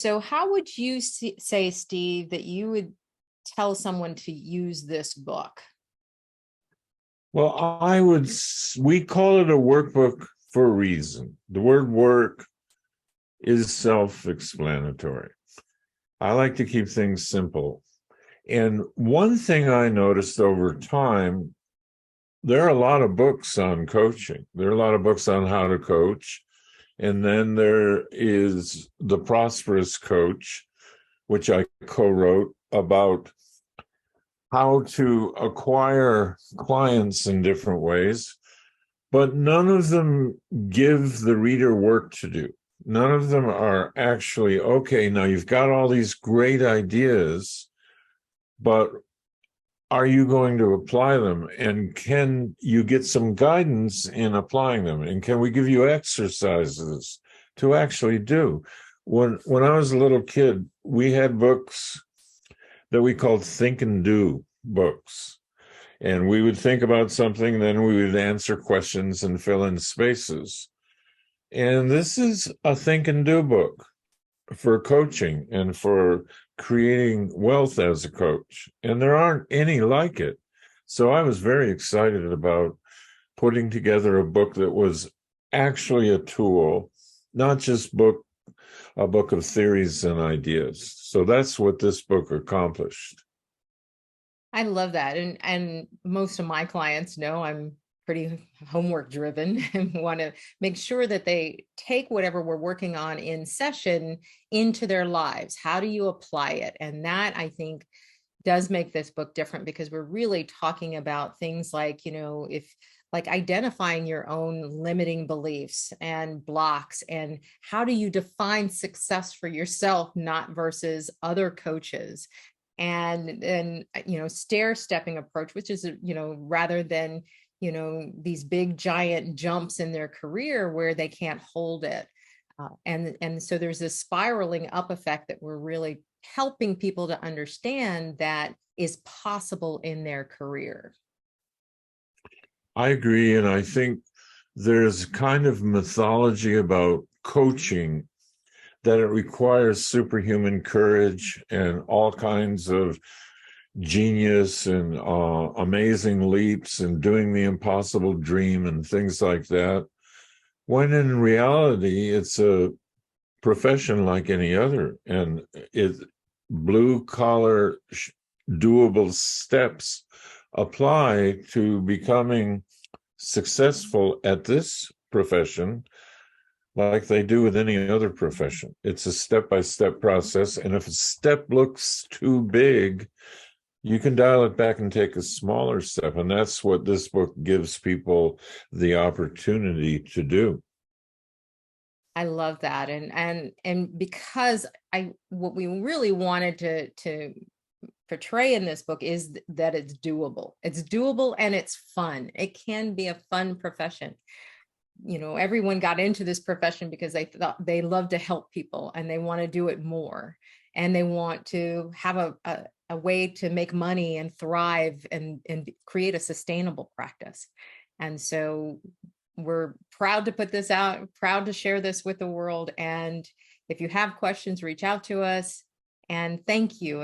So how would you say, Steve, that you would tell someone to use this book? Well, we call it a workbook for a reason. The word work is self-explanatory. I like to keep things simple. And one thing I noticed over time, there are a lot of books on coaching. There are a lot of books on how to coach. And then there is The Prosperous Coach, which I co-wrote about how to acquire clients in different ways, but none of them give the reader work to do. None of them are actually, okay, now you've got all these great ideas, but are you going to apply them? And can you get some guidance in applying them? And can we give you exercises to actually do? When I was a little kid, we had books that we called Think and Do books. And we would think about something, then we would answer questions and fill in spaces. And this is a Think and Do book for coaching and for creating wealth as a coach. And there aren't any like it. So I was very excited about putting together a book that was actually a tool, not just a book of theories and ideas. So that's what this book accomplished. I love that. And most of my clients know I'm pretty homework driven and want to make sure that they take whatever we're working on in session into their lives. How do you apply it? And that, I think, does make this book different, because we're really talking about things like, if like identifying your own limiting beliefs and blocks, and how do you define success for yourself, not versus other coaches. And then, stair stepping approach, which is, rather than, these big giant jumps in their career where they can't hold it. And so there's this spiraling up effect that we're really helping people to understand that is possible in their career. I agree. And I think there's kind of mythology about coaching that it requires superhuman courage and all kinds of genius and amazing leaps and doing the impossible dream and things like that. When in reality, it's a profession like any other, and it blue collar doable steps apply to becoming successful at this profession like they do with any other profession. It's a step-by-step process, and if a step looks too big, you can dial it back and take a smaller step, and that's what this book gives people the opportunity to do. I love that. And because what we really wanted to portray in this book is that it's doable. It's doable and it's fun. It can be a fun profession. Everyone got into this profession because they thought they love to help people and they want to do it more. And they want to have a way to make money and thrive and create a sustainable practice. And so we're proud to put this out, proud to share this with the world. And if you have questions, reach out to us. And thank you.